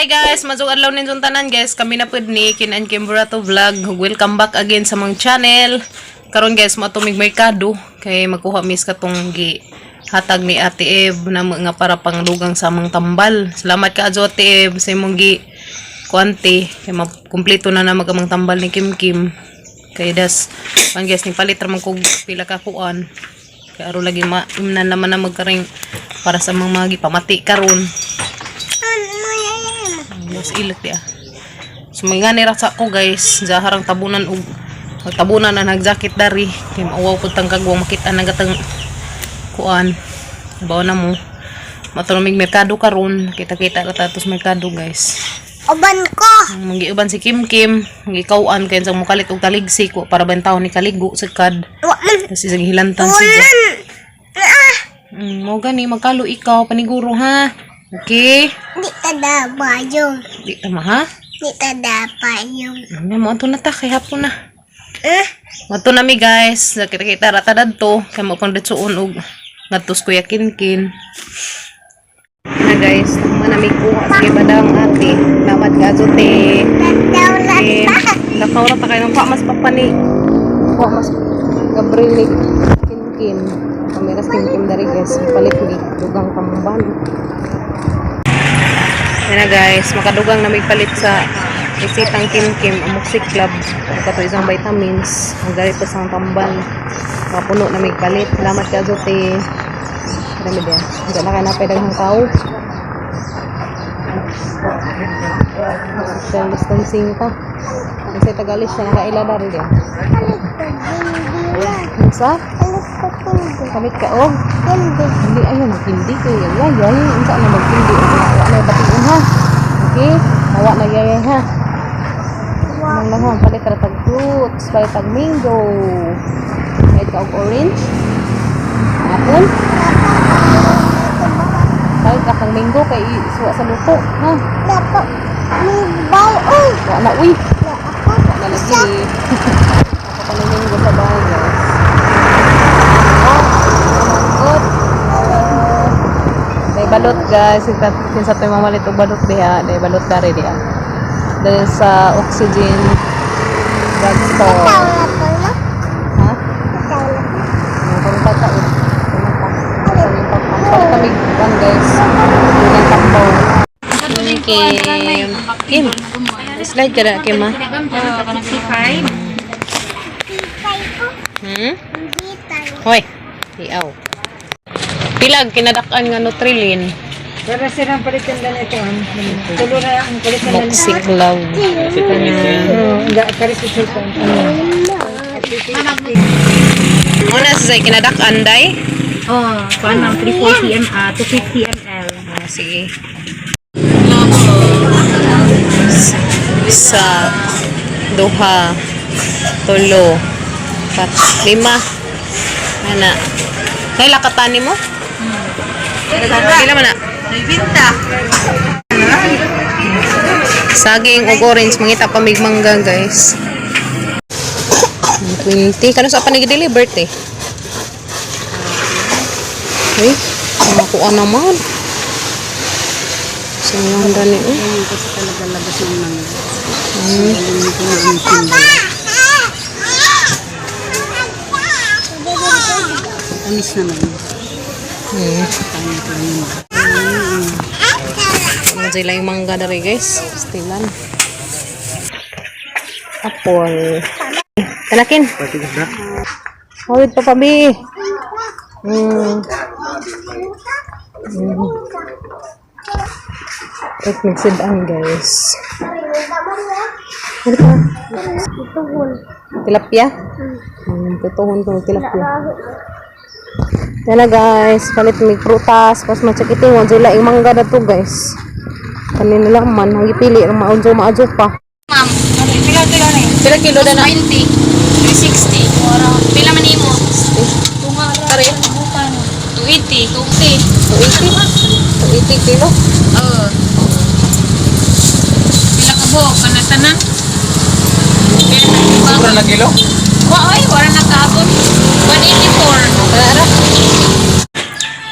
Hi guys, mazug adlaw ninyo tanan guys. Kami na pud ni Kin and Kimbra to vlog. Welcome back again sa mong channel. Karon guys, mo tumig merkado kay magkuha mis katong gi hatag ni Ate Eb na nga para panglugang sa among tambal. Salamat ka adto Ate Eb sa imong gi kuante kay makumpleto na magamang tambal ni Kim Kim. Kay das man guys ni palit ra man kog pila ka kuan. Kay aro lagi imnan naman na magkaring para sa mga gipamati karon. Mas ilik dia. So may nga nirasa ko guys, jaharang tabunan og tabunan na nagjakit dari. Kay maawaw pud tang kagwang makita na gatang kuan. Bawo na mo. Matunamig merkado karon, kita-kita ka tatos merkado guys. Uban ko. Mangiuban si Kim Kim, mangikauan kay sang mukalit og taligsi ko para bantawon ni kaligo sa kad. Kasi sang hilantang siya. Mo gani magkalo ikaw paniguro ha. Okay. Di tada bayong. Di tama ha? Di tada payong. Mo ato na ta kay hapon na. Mato na mi guys, nakita-kita rata dadto kay mo pang ditsuon og ngadtos Kuya Kinkin. Na guys, naman mi ko sige badang ate. Salamat ka azote. Lakaw ra ta kay nang mas papani. Mas Gabriel Kinkin. Kameras Kinkin dari guys, palit ni dugang tamban. Yan na guys, makadugang na may palit sa isitang Kim Kim Amoxi Club. Ito isang vitamins. Ang galit pa sa tambal. Mapuno na may palit. Salamat ka Zote. Marami din. Hindi na kayo napaydang ng tao. Social distancing ka. Kasi tagalis siya. Nakailadar din. Sa? Kamit ka og? Hindi ayun, hindi ko yan. Yayay, hindi na magpindi. Awa na batiin ha. Okay? Awa na yayay ha. Nang lang ha, palit ratag fruits, palit tag mango. Palit ka og orange. Apple. Palit ka kang mango kay isuwa sa luto. Ha? Dapat mibay. Uy. Wala na, uy. Wala na lagi. Ako pa na mango sa bahay guys. Day balot guys, kinsa tayo mamalit og balot diha, day balot dari diha. Dahil sa Oxygen drugstore. Ha? Ang tataon. Ang kami kan guys. Yung tambaw. Kim. Slide ka na Kim ha. Hoy. Iyaw. Pilag kinadak-an nga Nutrilin. Pero sirang palitan lang ito. Tulo na ang palitan lang. Moxi Club. Enggak, karis ito. Muna sa kinadak-an day? Oh, kuan ng 340 ml, 250 ml. Sige. Isa, duha, tulo, lima. Ana. Kay lakatani mo? Pila man na? 20. Saging ug orange mangita pamigmangga guys. 20 kano sa panigi-deliver te? Hey, makuha naman. Sayang dali eh. Kasi talaga labas yung mga. Amis naman. Ano sila yung mangga dari guys? Stilan. Apple. Kanakin. Hawid pa pabi. At nagsidaan guys. Ano pa? Tilapia? Tutuhon ko ng tilapia. Yan na guys, palit may prutas, pas macakiting, wanso laing mangga na to guys. Kanina lang man, ang ipili, maadyo pa. Ma'am, pila ni? Pila kilo na na? 20, 360. Pila man imo? Tunga ra. Kare? 280, 280. 280 kilo? Oo. Pila ka buok, kanatanan? Sobra na kilo? Ay, wala na kaabot. 184. Wala ra?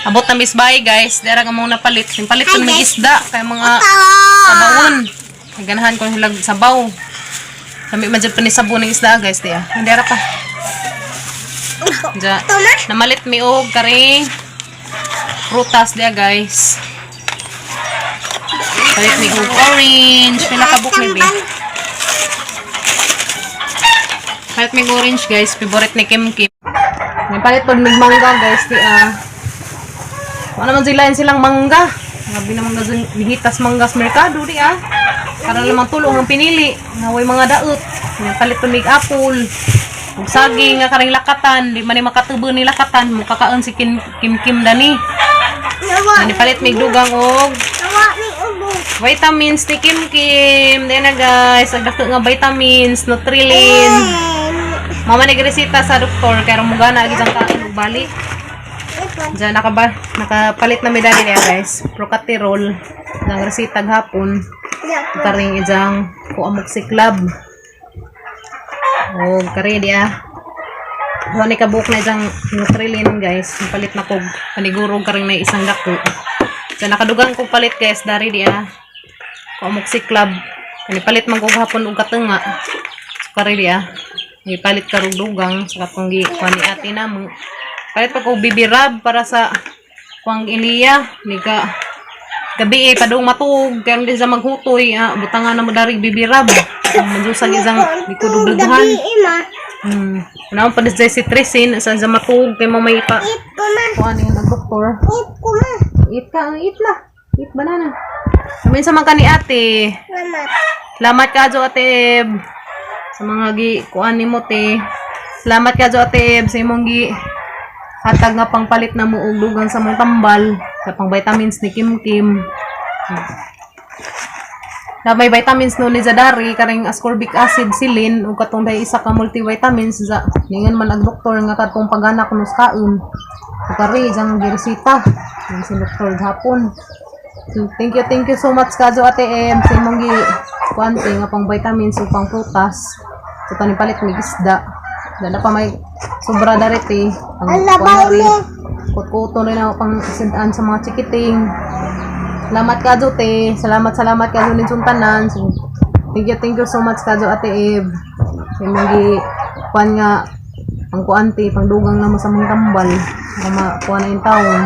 Abot na misbay guys. Dara ka mong napalit. Yung palit ko may isda. Kaya mga sabawon. Ganahan ko hilag sabaw. Kami madyan pa ni sabon ng isda guys. Diya. Dara pa. Diya. Namalit mi og karing prutas diya guys. Palit mi og orange. Pinakabuk mi be. Palit mi orange guys. Favorite ni Kim Kim. May palit po mig mangga guys. Diya. Ano naman silang mangga. Ngabi na mangga hitas mangga sa merkado di ah. Para lamang tulong ang pinili. Naway mga daot. Palit po mig apple. Ug saging nga karing lakatan. Di man ni makatubo ni lakatan. Mukakaon si Kim Kim dani. Ani palit mig dugang og vitamins ni Kim Kim. Di na guys. Agdako nga vitamins. Nutrilin. Mama ni resita sa doktor. Kaya mugana agi sang kain ug balik. Diyan nakapalit na medali niya guys. Procaterol. Ang resitag hapon. Karing ijang Amoxicillab. O kari dia. Huwag ni kabuk na ijang Nutrilin guys. Palit na kog panigurog karing na isang dako. Diyan nakadugang kog palit guys. Dari dia. Amoxicillab. Palit man kog hapon og katunga. Kari dia. Ipalit karong dugang sa katong kuan ni ate namo. Palit pa ko bibirab para sa kuang iniya. Nika gabi padung matug. Kaya hindi sa maghutoy. Butangan na mo darig bibirab. Manjusag isang likudugduhan. Naman pa sa citrisin. Sa matug. Kaya mamay pa. Kuan yung nag-doktor. Eat ka. Eat na. Eat banana. Sabihin sa mga ni ate. Salamat ka jo ate. Sa mga kuan ni mo te. Salamat ka jo ate. Sa imong hatag nga pangpalit na mo og dugang sa mong tambal sa pang vitamins ni Kim Kim. Na may vitamins no ni Zadari karing ascorbic acid, silin ug katong day isa ka multivitamins sa ningan man ang doktor nga katong pag-anak kuno sa kaon. Kari jang giresita ng si doktor hapon. So, thank you so much kadto ate em sa imong kuante nga pang vitamins ug pang prutas. So tani palit mig isda. Dala pa may sobra darete. Ang kuto rin ako pang sindaan sa mga chikiting. Salamat ka te. Salamat ka ni suntanan. So, thank you so much ka ate Eb. Sa mga kuan nga ang kuante pangdugang na mo sa mga tambal. Para makuha na yung taon.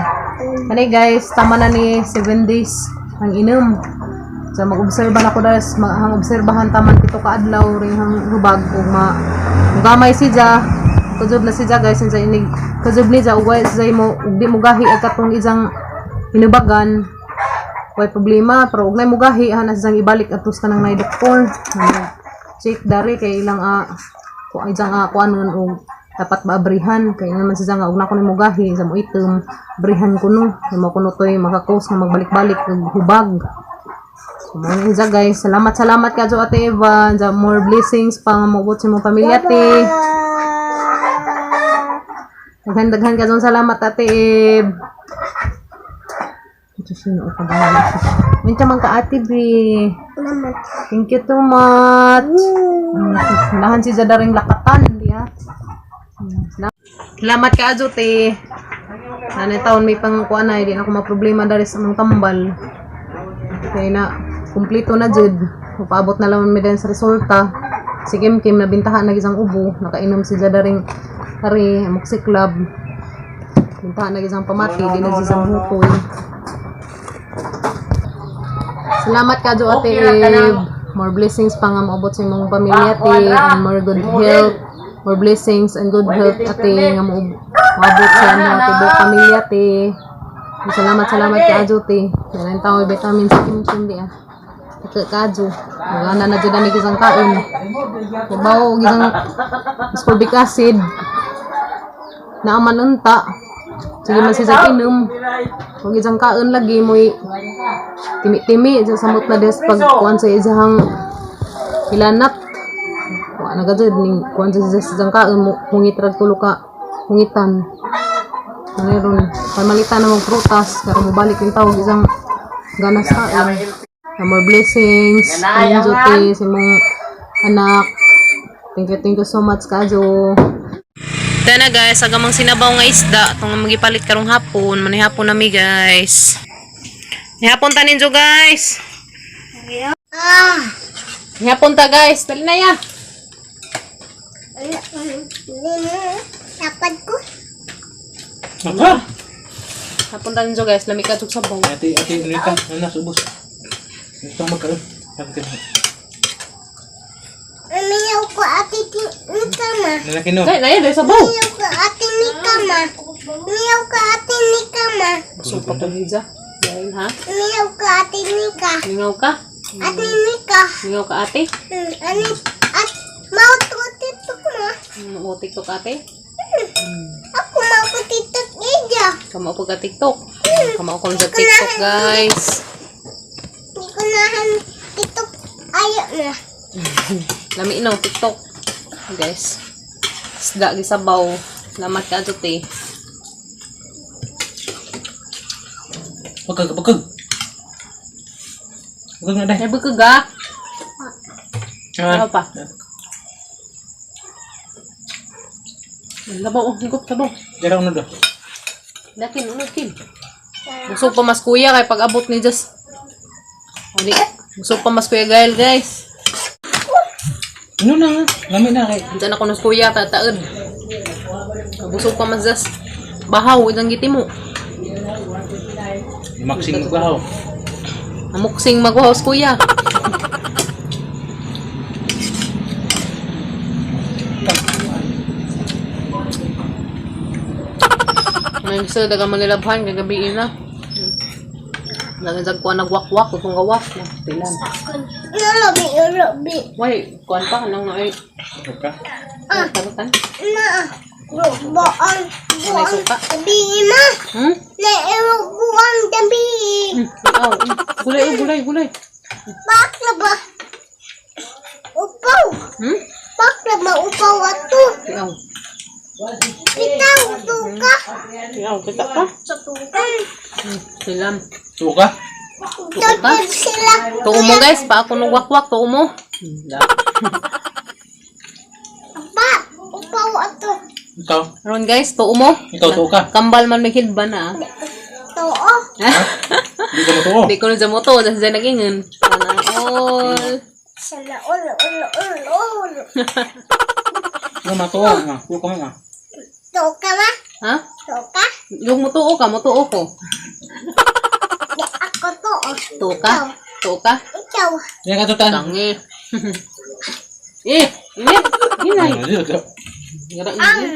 Kani guys, tama na ni 7 days ang inom. So mag-obserba na ko dahil hang obserbahan taman pito ka adlaw ring hang hubag ug gamay si Ja. Kujud na si Ja guys sa inig. Kujud ni Ja ug sa mo ug di mo gahi ag katong isang hinubagan. Way problema pero ug nay mo gahi hanas sang ibalik atus kanang nay doktor. Check dari kay ilang kuanon og dapat maabrihan kay naman si Ja nga ug nako ni mo gahi sa mo item brihan kuno kay mo kuno toy makakos nga magbalik-balik ug hubag. Mga isa guys, salamat ka jo ate Eva. More blessings pa nga mabot sa mong pamilya te. Daghan ka jo salamat ate Eb. Ito sino o pagawala. Minta man ka ate be. Thank you too much. Lahan si Jadaring lakatan dia. Salamat ka jo te. Nanay taon may pangkuan na di na ako maproblema dari sa mong tambal. Kaya na kumpleto na jud. Paabot na lang mi din sa resulta. Si Kim Kim nabintahan na isang ubo, nakainom si Jadaring kari Amoxicillab. Bintahan na isang pamati, di na isang hukoy. Salamat ka jo ate Eb. More blessings pa nga maabot sa imong pamilya te and more good health. More blessings and good health ate nga maabot sa imong tibuok pamilya te. Salamat ka jo te. Yan tawo vitamin sa Kim di ah. Kaju. Wala na dyan na isang kaon. Kabaw, isang ascorbic acid. Naaman unta. Sige man siya sa inom. Huwag isang kaon lagi mo timi-timi. Samot na des pagkuhan sa isang ilanat. Wala na gajad. Kuhan sa isang kaon. Hungitrag tulo ka. Hungitan. Mayroon. Pamalitan na mong prutas. Para mabalik yung tawag isang ganas kaon. More blessings. Ang juti sa mong anak. Thank you so much, Kajo. Ito na guys, agamang sinabaw nga isda. Itong magipalit karong hapon. Manihapon nami guys. Nihapon ta ninyo guys. Nihapon ta guys. Dali na ya. Dapat ko. Apa? Hapon ta ninyo guys. Lami ka sabaw. Ate, Rika, ano subos? Ito magkaroon. Umiyaw ko ate ni Kama. Lalaki no. Dali na sabaw. Umiyaw ko ate ni Kama. Umiyaw ko ate ni Kama. Supa ko niya. Dahil ha? Umiyaw ko ate ni Ka. Lingaw ka? Ate ni Ka. Lingaw ka ate? Ani at mau to titok mo. O TikTok ate? Ako mau ko titok iya. Kamao po ka TikTok. Kamao ko sa TikTok guys. Hindi ko nahan titok ayo na. Lami no TikTok. Guys. Isda gisabaw. Lamat ka ate. Pagkag. Pagkag na dahil. Ay bagaga. Ano pa? Labaw, higop sabaw. Jarang na doon. Lakin, unakin. Busog pa mas kuya kay pag abot ni Diyos. Hindi. Busog pa mas kuya Gael guys. Ano na nga? Lami na kay. Diyan ako nas kuya tataod. Busog pa mas Diyos. Bahaw, ilang giti mo. Maksing magbahaw. Amuksing magwahaws kuya. May gusto daga manilabhan kagabi na. Nagajag ko nagwakwak kung gawas na tilan. Labi. Wait, kuan pa nang ay Suka. tarutan. Na. Buang. May suka. Tabi ma. Na buang tabi. Aw, gulay. Bakla ba? Upaw. Bakla ba upaw ato? Aw. Bitaw tuka. Aw, kita pa. Tukan. Tilam. Suka. Tatod sila. Tuo mo guys, pa ako nagwakwak tuo mo. Ba, upaw ato. Ikaw. Ron guys, tuo mo. Ikaw suka. Kambal man may hilban na. Too. Hindi ka matuo. Di ko na sa moto, dahil dyan nagingin. Sana all. Sala ul. Ano matuo nga? Suka mo nga. Tuka ma? Ha? Tuka? Yung mutuo ka, mutuo ko. Di ako to. Tuka? Tuka? Ikaw. Yan ka tutan. Tangi. Init. Hinay. Dito. Gara Ang. init.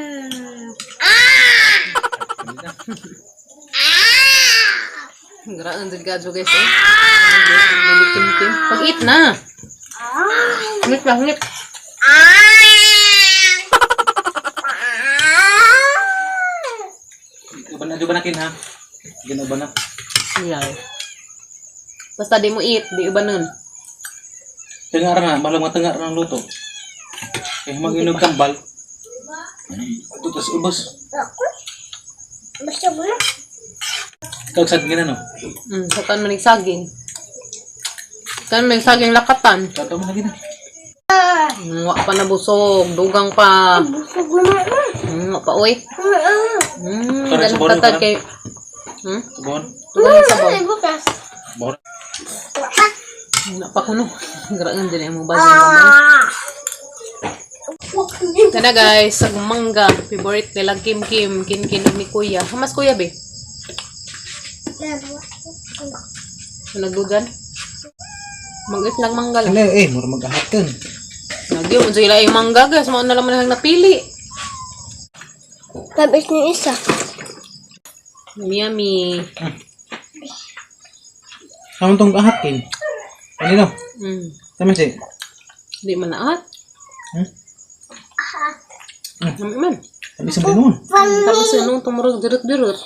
Gara ang delikado guys eh. Likim-kim. Pag-eat na. Hinit lang, hinit. Di ba nakin ha? Ginaba na. Iyaw. Basta di mo eat, di iba nun. Tengar na. Balang matengar ng luto. Eh, mag-inog kambal. Ito tas ubos. Ako? Basta mo na. Kagsad nga na no? Satan manig saging. Satan manig saging lakatan. Tato mo lagi na. Nga pa nabusog, dugang pa. Busog naman. Nga pa, uy. Parang sa Dalang bono tatad ka kay... Sabon. Dugang yung sabaw. Bukas. Bor. Nga pa ko no. Garangan din yung mga basin kamay. Kana guys, sag mangga. Favorite nila Kim Kim. Kin ni Kuya. Hamas Kuya be? Nagugan? Mag-eat lang mangga lang. Ano mura mag-ahaton. Nagyo, mo sila yung mangga guys. Mga na naman ang napili. Tapos ni isa. Yummy. Kamu tong ahatin. Ano no? Tama si. Di man naat. Man. Sabi sa bunon. Tapos yun nung tumurog dirot-dirot.